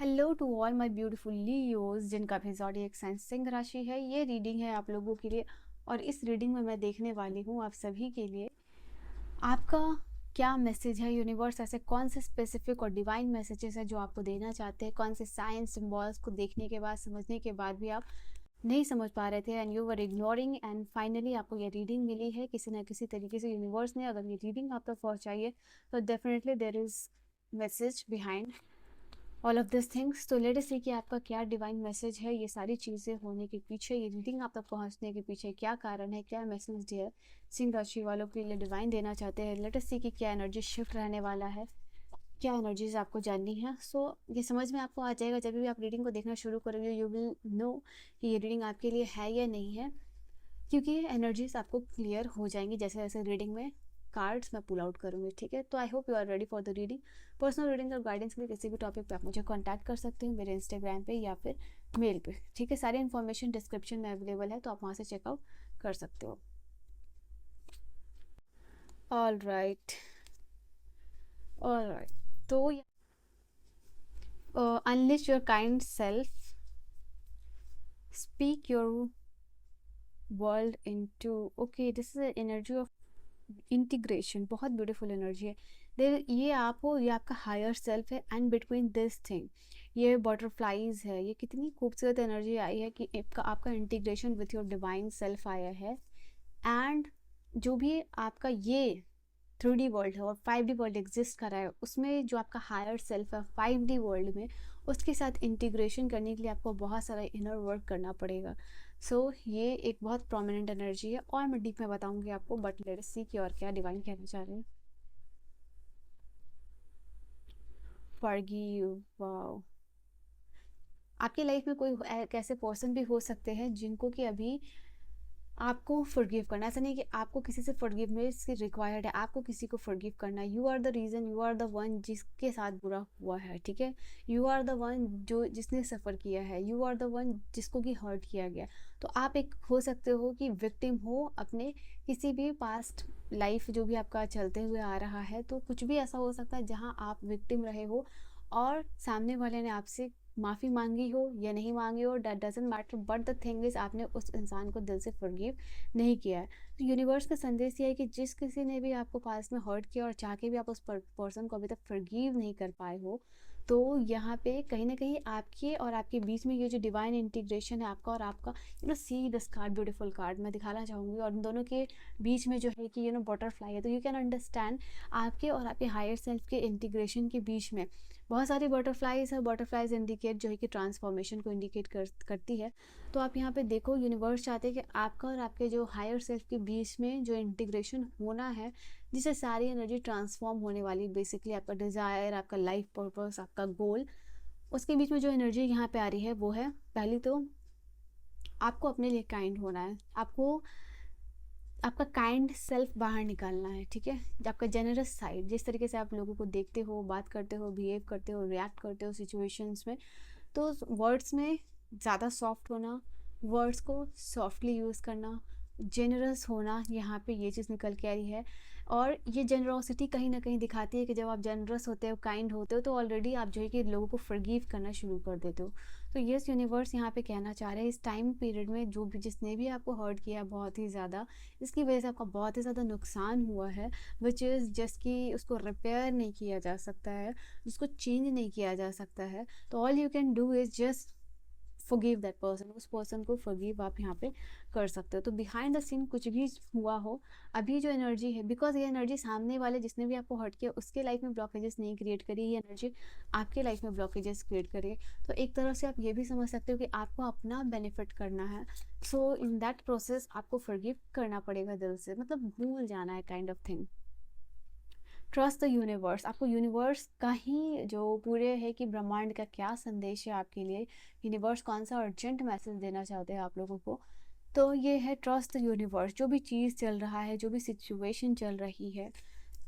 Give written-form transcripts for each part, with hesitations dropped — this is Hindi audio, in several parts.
Hello to all my beautiful Leos जिनका भी ज़ॉडिएक साइन सिंह राशि है। ये रीडिंग है आप लोगों के लिए और इस रीडिंग में मैं देखने वाली हूँ आप सभी के लिए आपका क्या मैसेज है। यूनिवर्स ऐसे कौन से स्पेसिफिक और डिवाइन मैसेजेस है जो आपको देना चाहते हैं, कौन से साइंस सिम्बॉल्स को देखने के बाद समझने के बाद भी आप नहीं समझ पा रहे थे and you were ignoring and finally आपको ये रीडिंग मिली है किसी ना किसी तरीके से। यूनिवर्स ने अगर ये रीडिंग आप तक पहुँचाई है तो definitely there is message behind all of this things. तो लेट अस सी कि आपका क्या डिवाइन मैसेज है। ये सारी चीज़ें होने के पीछे, ये रीडिंग आप तक पहुंचने के पीछे क्या कारण है, क्या मैसेज है सिंह राशि वालों के लिए डिवाइन देना चाहते हैं। लेट अस सी कि क्या एनर्जी शिफ्ट रहने वाला है, क्या एनर्जीज आपको जाननी है। सो ये समझ में आपको आ जाएगा जब भी आप रीडिंग को देखना शुरू करोगे। यू विल नो कि ये रीडिंग आपके लिए है या नहीं है, क्योंकि एनर्जीज आपको क्लियर हो जाएंगी जैसे जैसे रीडिंग में कार्ड्स मैं पुल आउट करूँगी। ठीक है, तो I hope you are ready for the reading. Personal reading और गाइडेंस के लिए किसी भी टॉपिक पे आप मुझे कांटेक्ट कर सकते हो मेरे इंस्टाग्राम पे या फिर मेल पे। ठीक है, सारी इन्फॉर्मेशन डिस्क्रिप्शन में अवेलेबल है, तो आप वहाँ से चेकआउट कर सकते हो। All right, all right. तो unlist your kind self, speak your world into. Okay, this is energy of integration, बहुत ब्यूटीफुल एनर्जी है। देर ये आप हो, ये आपका हायर सेल्फ है एंड बिटवीन दिस थिंग ये बटरफ्लाइज है। ये कितनी खूबसूरत एनर्जी आई है कि आपका integration with your divine self आया है। एंड जो भी आपका ये 3D वर्ल्ड है और 5D वर्ल्ड एग्जिस्ट कर रहा है, उसमें जो आपका हायर सेल्फ है 5D वर्ल्ड में, उसके साथ इंटीग्रेशन करने के लिए आपको बहुत सारा इनर वर्क करना पड़ेगा। सो ये एक बहुत प्रोमिनेंट एनर्जी है और मैं डीप में बताऊंगी आपको, बट लेट अस सी कि और क्या डिवाइन कहना चाह रहे हैं। Forgive, wow. आपकी लाइफ में कोई ऐसे पर्सन भी हो सकते हैं जिनको कि अभी आपको फॉरगिव करना, ऐसा नहीं कि आपको किसी से फॉरगिवनेस की रिक्वायर्ड है, आपको किसी को फॉरगिव करना है। You are the reason, you are the one जिसके साथ बुरा हुआ है। ठीक है, यू आर द वन जो जिसने सफ़र किया है, यू आर द वन जिसको कि हर्ट किया गया। तो आप एक हो सकते हो कि विक्टिम हो अपने किसी भी पास्ट लाइफ जो भी आपका चलते हुए आ रहा है। तो कुछ भी ऐसा हो सकता है जहाँ आप विक्टिम रहे हो और सामने वाले ने आपसे माफ़ी मांगी हो या नहीं मांगी हो, that doesn't matter, but the thing is आपने उस इंसान को दिल से फॉरगिव नहीं किया है। तो यूनिवर्स का संदेश ये है कि जिस किसी ने भी आपको पास में हर्ट किया और चाह के भी आप उस पर्सन को अभी तक फॉरगिव नहीं कर पाए हो, तो यहाँ पे कहीं ना कहीं आपके और आपके बीच में ये जो डिवाइन इंटीग्रेशन है आपका और आपका, see this card, beautiful card मैं दिखाना चाहूँगी, और उन दोनों के बीच में जो है कि बटरफ्लाई है। तो यू कैन अंडरस्टैंड आपके और आपके हायर सेल्फ के इंटीग्रेशन के बीच में बहुत सारी बटरफ्लाइज है। बटरफ्लाइज इंडिकेट जो है कि ट्रांसफॉर्मेशन को इंडिकेट करती है। तो आप यहाँ पे देखो, यूनिवर्स चाहते हैं कि आपका और आपके जो हायर सेल्फ के बीच में जो इंटीग्रेशन होना है, जिससे सारी एनर्जी ट्रांसफॉर्म होने वाली, बेसिकली आपका डिज़ायर, आपका लाइफ पर्पस, आपका गोल, उसके बीच में जो एनर्जी यहाँ पे आ रही है वो है, पहली तो आपको अपने लिए काइंड होना है, आपको आपका काइंड सेल्फ बाहर निकालना है। ठीक है, आपका जेनरस साइड, जिस तरीके से आप लोगों को देखते हो, बात करते हो, बिहेव करते हो, रिएक्ट करते हो सिचुएशंस में, तो वर्ड्स में ज़्यादा सॉफ्ट होना, वर्ड्स को सॉफ्टली यूज़ करना, जेनरस होना, यहाँ पे ये चीज़ निकल के आई है। और ये जेनरोसिटी कहीं ना कहीं दिखाती है कि जब आप जेनरस होते हो, काइंड होते हो, तो ऑलरेडी आप जो है कि लोगों को फॉरगिव करना शुरू कर देते हो। तो यस, यूनिवर्स यहाँ पे कहना चाह रहे हैं इस टाइम पीरियड में जो भी जिसने भी आपको हर्ट किया बहुत ही ज़्यादा, इसकी वजह से आपका बहुत ही ज़्यादा नुकसान हुआ है, विच इज़ जस्ट कि उसको रिपेयर नहीं किया जा सकता है, उसको चेंज नहीं किया जा सकता है। तो all you can do is just forgive that person, उस पर्सन को फॉरगिव आप यहाँ पे कर सकते हो। तो बिहाइंड द सीन कुछ भी हुआ हो, अभी जो एनर्जी है, बिकॉज ये एनर्जी सामने वाले जिसने भी आपको हर्ट किया उसके लाइफ में ब्लॉकेजेस नहीं क्रिएट करी, ये एनर्जी आपके लाइफ में ब्लॉकेजेस क्रिएट करी। तो एक तरह से आप ये भी समझ सकते हो कि आपको अपना बेनिफिट करना है। सो इन दैट प्रोसेस आपको फॉरगिव करना पड़ेगा दिल से, मतलब भूल जाना है, kind of thing. Trust the universe, आपको यूनिवर्स का ही जो पूरे है कि ब्रह्मांड का क्या संदेश है आपके लिए, यूनिवर्स कौन सा अर्जेंट मैसेज देना चाहते हैं आप लोगों को। तो ये है ट्रस्ट द यूनिवर्स। जो भी चीज़ चल रहा है, जो भी सिचुएशन चल रही है,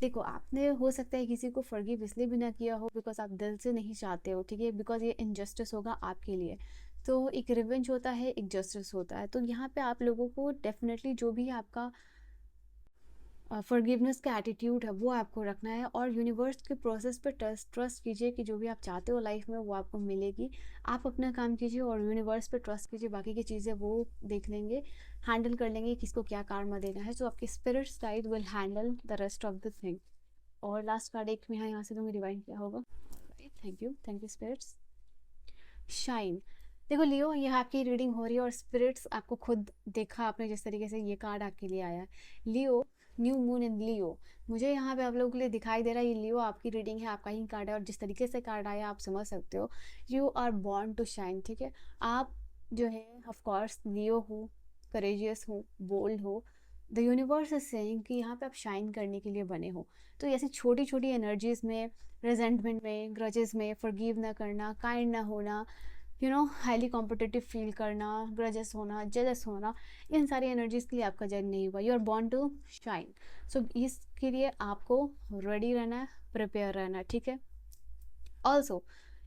देखो आपने हो सकता है किसी को फॉरगिव इसलिए भी ना किया हो बिकॉज आप दिल से नहीं चाहते हो। ठीक है, बिकॉज ये इनजस्टिस होगा आपके लिए। तो एक रिवेंज होता है, एक जस्टिस होता है। तो यहाँ पे आप लोगों को डेफिनेटली जो भी आपका फॉरगिवनेस का एटीट्यूड है वो आपको रखना है, और यूनिवर्स के प्रोसेस पे ट्रस्ट कीजिए कि जो भी आप चाहते हो लाइफ में वो आपको मिलेगी। आप अपना काम कीजिए और यूनिवर्स पे ट्रस्ट कीजिए, बाकी की चीज़ें वो देख लेंगे, हैंडल कर लेंगे, किसको क्या karma देना है। सो आपकी spirit side will handle the rest of the thing. और लास्ट कार्ड एक में यहाँ से दूंगी, डिवाइन क्या होगा। Thank you spirits. शाइन। देखो लियो, ये आपकी रीडिंग हो रही है और स्पिरिट्स आपको खुद देखा आपने जिस तरीके से ये कार्ड आपके लिए आया है। लियो, न्यू मून इन लियो, मुझे यहाँ पे आप लोगों के लिए दिखाई दे रहा है ये लियो आपकी रीडिंग है, आपका ही कार्ड है, और जिस तरीके से कार्ड आया आप समझ सकते हो। You are born to shine, ठीक है। आप जो है ऑफ कोर्स लियो हो, करेजियस हो, बोल्ड हो। द यूनिवर्स इज सेइंग कि यहाँ पे आप शाइन करने के लिए बने हो। तो ऐसी छोटी छोटी एनर्जीज में, रेजेंटमेंट में, ग्रजेस में, फॉरगिव ना करना, काइंड ना होना, हाईली कॉम्पिटिटिव फील करना, ग्रजेस होना, जेलस होना, इन सारी एनर्जीज के लिए आपका जन्म नहीं हुआ। You are born to shine. So इसके लिए आपको रेडी रहना है, प्रिपेयर रहना है, ठीक है। ऑल्सो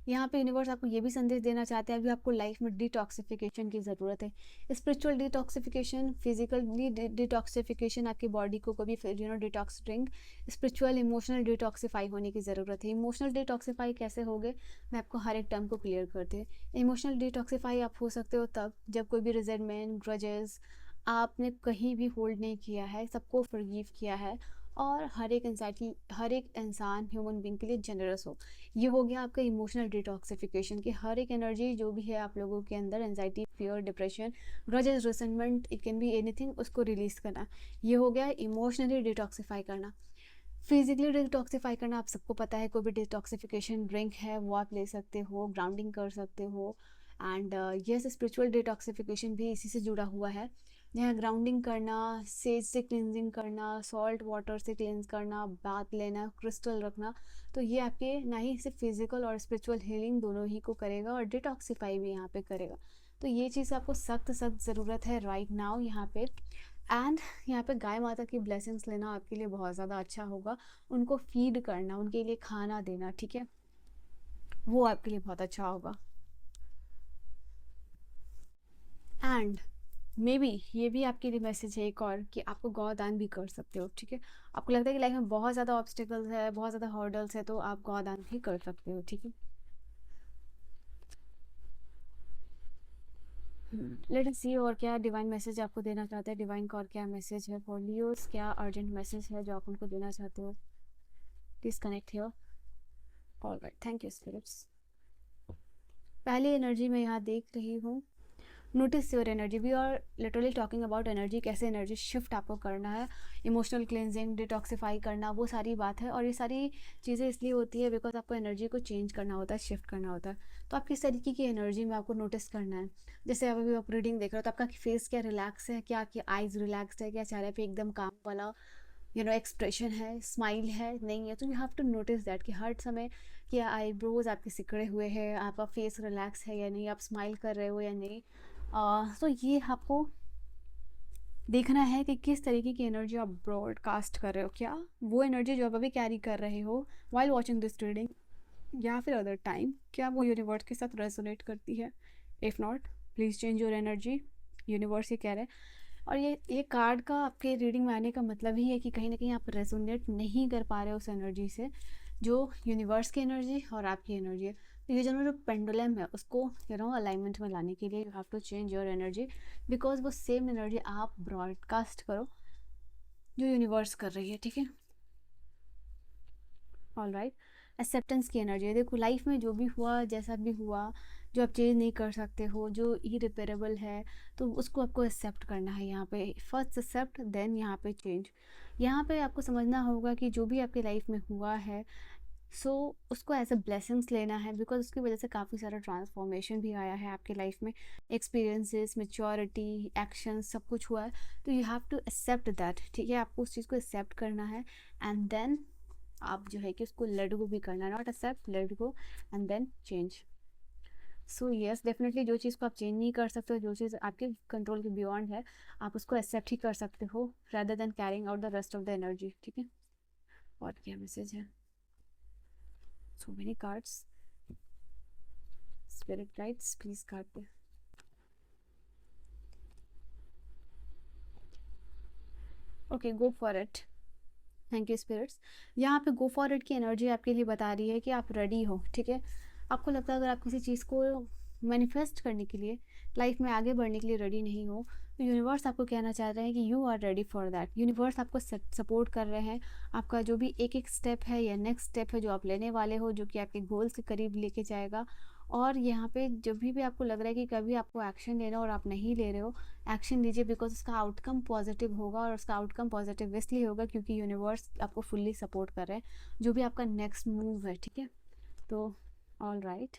यहाँ पे यूनिवर्स आपको ये भी संदेश देना चाहते हैं, अभी आपको लाइफ में डिटॉक्सिफिकेशन की ज़रूरत है। स्पिरिचुअल डिटॉक्सिफिकेशन, फिजिकली डिटॉक्सिफिकेशन, आपकी बॉडी को कभी detox drink, spiritual emotional detoxify होने की ज़रूरत है। इमोशनल डिटॉक्सिफाई कैसे होगे, मैं आपको हर एक टर्म को क्लियर करते हैं। इमोशनल डिटॉक्सिफाई आप हो सकते हो तब जब कोई भी रिजेंटमेंट, ग्रजेस आपने कहीं भी होल्ड नहीं किया है, सबको फॉरगिव किया है, और हर एक इंसान ह्यूमन बीइंग के लिए जनरस हो। ये हो गया आपका इमोशनल डिटॉक्सिफिकेशन की हर एक एनर्जी जो भी है आप लोगों के अंदर, anxiety, fear, depression, grudges, resentment, it can be anything, उसको रिलीज करना। ये हो गया इमोशनली डिटॉक्सिफाई करना। फिजिकली डिटॉक्सिफाई करना आप सबको पता है, कोई भी डिटॉक्सिफिकेशन ड्रिंक है वो आप ले सकते हो, ग्राउंडिंग कर सकते हो। एंड यस, स्पिरिचुअल डिटॉक्सिफिकेशन भी इसी से जुड़ा हुआ है, जहाँ ग्राउंडिंग करना, सेज से क्लिनजिंग करना, सॉल्ट वाटर से क्लिनज करना, बाथ लेना, क्रिस्टल रखना। तो ये आपके ना ही सिर्फ फिजिकल और स्पिरिचुअल हीलिंग दोनों ही को करेगा और डिटॉक्सिफाई भी यहाँ पे करेगा। तो ये चीज़ आपको सख्त सख्त ज़रूरत है राइट नाउ यहाँ पे। एंड यहाँ पे गाय माता की ब्लेसिंग्स लेना आपके लिए बहुत ज़्यादा अच्छा होगा, उनको फीड करना, उनके लिए खाना देना, ठीक है, वो आपके लिए बहुत अच्छा होगा। एंड मे बी ये भी आपके लिए मैसेज है एक और, कि आपको गौदान भी कर सकते हो, ठीक है। आपको लगता है कि लाइफ में बहुत ज़्यादा ऑब्स्टिकल्स है, बहुत ज़्यादा हर्डल्स है, तो आप गौदान भी कर सकते हो, ठीक है। लेट अस सी और क्या डिवाइन मैसेज आपको देना चाहते हैं, डिवाइन का और क्या मैसेज है फॉर लियोस, क्या अर्जेंट मैसेज है जो आप उनको देना चाहते हो। Please connect here. Alright, thank you spirits. पहली एनर्जी मैं यहाँ देख रही हूँ, notice your energy. We are literally talking about energy, कैसे एनर्जी शिफ्ट आपको करना है, इमोशनल क्लेंजिंग, डिटॉक्सिफाई करना, वो सारी बात है। और ये सारी चीज़ें इसलिए होती है बिकॉज आपको एनर्जी को चेंज करना होता है, शिफ्ट करना होता है। तो आप किस तरीके की एनर्जी में आपको नोटिस करना है। जैसे अभी आप रीडिंग देख रहे हो तो आपका फेस क्या रिलैक्स है, क्या आपकी आइज़ रिलैक्सड है, क्या चेहरे पे एकदम काम वाला एक्सप्रेशन है, स्माइल है, नहीं है। तो you have to notice that कि हर समय क्या आईब्रोज आपके सिकड़े हुए हैं, आपका फेस रिलैक्स है या नहीं, आप स्माइल कर रहे हो या नहीं। तो ये आपको देखना है कि किस तरीके की एनर्जी आप ब्रॉडकास्ट कर रहे हो, क्या वो एनर्जी जो आप अभी कैरी कर रहे हो वाइल वॉचिंग दिस रीडिंग या फिर अदर टाइम, क्या वो यूनिवर्स के साथ रेजोनेट करती है। If not, please change your energy, universe ये कह रहे हैं। और ये कार्ड का आपके रीडिंग में आने का मतलब ही है कि कहीं ना कहीं आप रेजोनेट नहीं कर पा रहे हो उस एनर्जी से, जो यूनिवर्स की एनर्जी और आपकी एनर्जी है। तो ये जो पेंडुलम है उसको अलाइनमेंट में लाने के लिए you have to change your energy, because वो सेम एनर्जी आप ब्रॉडकास्ट करो जो यूनिवर्स कर रही है, ठीक है। ऑल राइट, एक्सेप्टेंस की एनर्जी है। देखो लाइफ में जो भी हुआ, जैसा भी हुआ, जो आप चेंज नहीं कर सकते हो, जो इरिपेरेबल है, तो उसको आपको एक्सेप्ट करना है। यहाँ पे फर्स्ट एक्सेप्ट देन यहाँ पे चेंज। यहाँ पे आपको समझना होगा कि जो भी आपकी लाइफ में हुआ है, सो उसको एज अ ब्लेसिंग्स लेना है, बिकॉज उसकी वजह से काफ़ी सारा ट्रांसफॉर्मेशन भी आया है आपके लाइफ में, एक्सपीरियंसेस, मेच्योरिटी, एक्शन, सब कुछ हुआ है। तो you have to accept that, ठीक है। आपको उस चीज़ को एक्सेप्ट करना है एंड देन आप जो है कि उसको लेट गो भी करना, not accept, let go and then change. So yes, definitely जो चीज़ को आप चेंज नहीं कर सकते हो, जो चीज़ आपके कंट्रोल के बियॉन्ड है, आप उसको एक्सेप्ट ही कर सकते हो rather than carrying out the rest of the energy, ठीक है। और क्या मैसेज है, so many cards, spirit guides please card पे। Okay, go for it. Thank you spirits. यहाँ पे गो फॉर इट की एनर्जी आपके लिए बता रही है कि आप रेडी हो, ठीक है। आपको लगता है अगर आप किसी चीज़ को मैनिफेस्ट करने के लिए, लाइफ में आगे बढ़ने के लिए रेडी नहीं हो, तो यूनिवर्स आपको कहना चाह रहे हैं कि you are ready for that. Universe आपको सपोर्ट कर रहे हैं। आपका जो भी एक एक स्टेप है या नेक्स्ट स्टेप है जो आप लेने वाले हो, जो कि आपके गोल्स के करीब लेके जाएगा। और यहाँ पे जब भी आपको लग रहा है कि कभी आपको एक्शन लेना और आप नहीं ले रहे हो, एक्शन लीजिए, बिकॉज उसका आउटकम पॉजिटिव होगा। और उसका आउटकम पॉजिटिव इसलिए होगा क्योंकि यूनिवर्स आपको फुल्ली सपोर्ट कर रहे हैं जो भी आपका नेक्स्ट मूव है, ठीक है। तो ऑल राइट,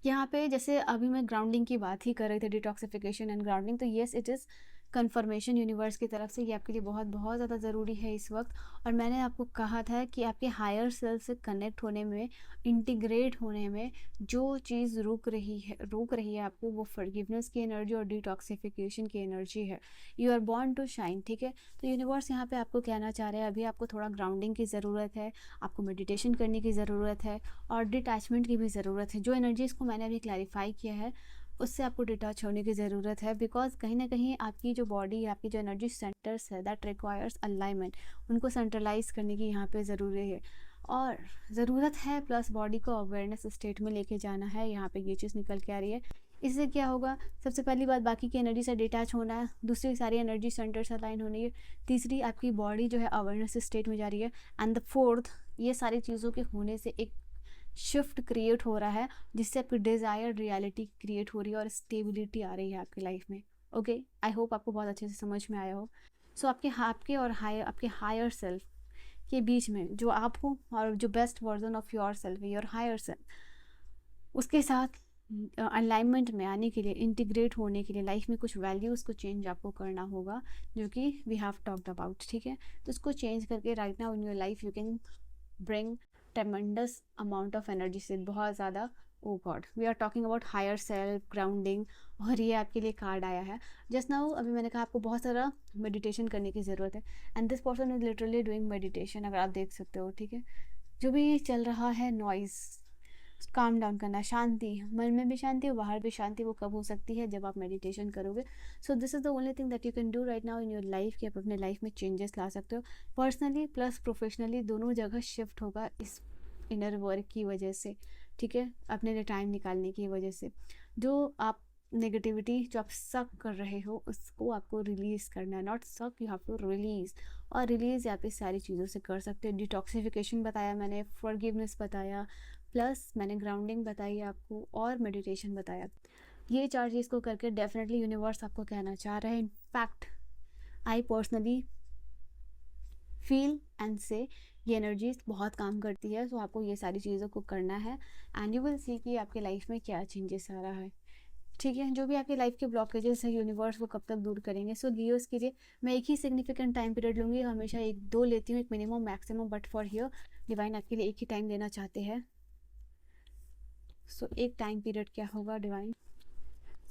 यहाँ पे जैसे अभी मैं ग्राउंडिंग की बात ही कर रही थी, डिटॉक्सिफिकेशन एंड ग्राउंडिंग, तो yes it is confirmation universe की तरफ से, ये आपके लिए बहुत बहुत ज़्यादा ज़रूरी है इस वक्त। और मैंने आपको कहा था कि आपके हायर सेल्फ से कनेक्ट होने में, इंटीग्रेट होने में जो चीज़ रोक रही है आपको, वो फॉरगिवनेस की एनर्जी और डिटॉक्सिफिकेशन की एनर्जी है। You are born to shine, ठीक है। तो यूनिवर्स यहाँ पे आपको कहना चाह रहे हैं अभी आपको थोड़ा ग्राउंडिंग की ज़रूरत है, आपको मेडिटेशन करने की ज़रूरत है, और डिटैचमेंट की भी ज़रूरत है। जो एनर्जीज़ को मैंने अभी क्लैरिफाई किया है उससे आपको डिटैच होने की ज़रूरत है, बिकॉज कहीं ना कहीं आपकी जो बॉडी, आपकी जो एनर्जी सेंटर्स है, दैट रिक्वायर्स अलाइनमेंट, उनको सेंट्रलाइज करने की यहाँ पे ज़रूरी है और ज़रूरत है। प्लस बॉडी को अवेयरनेस स्टेट में लेके जाना है, यहाँ पे ये चीज़ निकल के आ रही है। इससे क्या होगा, सबसे पहली बात बाकी की एनर्जी से डिटैच होना है, दूसरी सारी एनर्जी सेंटर से अलाइन होनी है, तीसरी आपकी बॉडी जो है अवेयरनेस स्टेट में जा रही है, एंड द फोर्थ, ये सारी चीज़ों के होने से एक शिफ्ट क्रिएट हो रहा है जिससे आपकी डिज़ायर्ड रियलिटी क्रिएट हो रही है और स्टेबिलिटी आ रही है आपकी लाइफ में। ओके, आई होप आपको बहुत अच्छे से समझ में आया हो। सो आपके और आपके हायर सेल्फ के बीच में जो आप हो और जो best version of your self है, योर हायर सेल्फ, उसके साथ अलाइनमेंट में आने के लिए, इंटीग्रेट होने के लिए लाइफ में कुछ वैल्यूज़ को चेंज आपको करना होगा, जो कि वी हैव टॉक्ड अबाउट, ठीक है। तो उसको चेंज करके right now in your life you can bring tremendous amount of energy से, बहुत ज़्यादा। Oh God, we are talking about higher self, grounding, और ये आपके लिए कार्ड आया है जस्ट नाउ। अभी मैंने कहा आपको बहुत सारा मेडिटेशन करने की ज़रूरत है, and this person is literally doing meditation, अगर आप देख सकते हो, ठीक है। जो भी चल रहा है नॉइज़, काम डाउन करना, शांति, मन में भी शांति और बाहर भी शांति, वो कब हो सकती है, जब आप मेडिटेशन करोगे। So this is the only thing that you can do right now in your life, कि आप अपने लाइफ में चेंजेस ला सकते हो, पर्सनली प्लस प्रोफेशनली, दोनों जगह शिफ्ट होगा इस इनर वर्क की वजह से, ठीक है, अपने लिए टाइम निकालने की वजह से। जो आप नेगेटिविटी, जो आप सक कर रहे हो, उसको आपको रिलीज़ करना है, नॉट सक, यू हैव टू रिलीज़। और रिलीज़ आप इस सारी चीज़ों से कर सकते हो। डिटॉक्सिफिकेशन बताया मैंने, फॉरगिवनेस बताया, प्लस मैंने ग्राउंडिंग बताई आपको, और मेडिटेशन बताया। ये चार चीज़ को करके डेफिनेटली यूनिवर्स आपको कहना चाह रहा है, in fact I personally feel and से ये एनर्जीज बहुत काम करती है। सो आपको ये सारी चीज़ों को करना है, एंड यू विल सी कि आपके लाइफ में क्या चेंजेस आ रहा है, ठीक है। जो भी आपकी लाइफ के ब्लॉकेजेस है यूनिवर्स वो कब तक दूर करेंगे। सो लियोस कीजिए, मैं एक ही सिग्निफिकेंट टाइम पीरियड लूँगी, हमेशा एक दो लेती हूँ, एक minimum maximum, but for here divine आपके लिए एक ही टाइम देना चाहते हैं। सो एक टाइम पीरियड क्या होगा divine?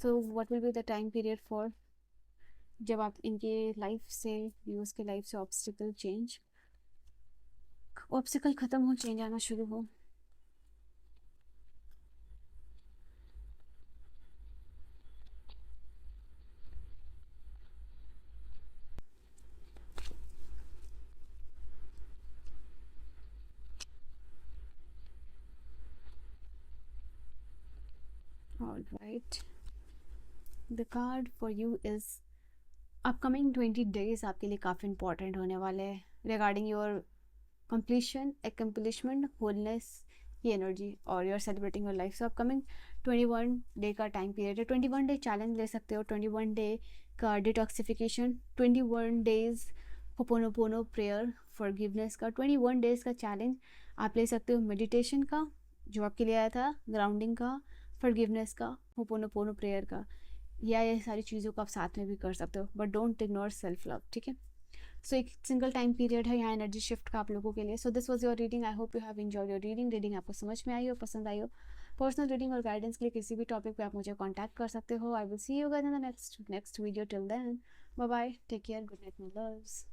So what will be the time period for, जब आप इनके लाइफ से, यूज़ के लाइफ से ऑब्स्टिकल ख़त्म हो, चेंज आना शुरू हो। All right, the card for you is upcoming 20 days आपके लिए काफ़ी इंपॉर्टेंट होने वाले हैं regarding your completion, accomplishment, wholeness की एनर्जी, और you are celebrating your life. So upcoming 21 day का टाइम पीरियड है। 21 डे चैलेंज ले सकते हो, 21 डे का detoxification, 21 days ho'oponopono prayer forgiveness का, 21 डेज का चैलेंज आप ले सकते हो। मेडिटेशन का जो आपके लिए आया था, ग्राउंडिंग का, फॉरगिवनेस का, होपोनोपोनो प्रेयर का, या ये सारी चीज़ों को आप साथ में भी कर सकते हो, but don't ignore self love, ठीक है। सो एक सिंगल टाइम पीरियड है यहाँ एनर्जी शिफ्ट का आप लोगों के लिए। So this was your reading, I hope you have enjoyed your reading. Reading आपको समझ में आई हो, पसंद आई हो। पर्सनल रीडिंग और गाइडेंस के लिए किसी भी टॉपिक पे आप मुझे कांटेक्ट कर सकते हो। I will see you guys in the next video. Till then bye bye, take care, good night my loves.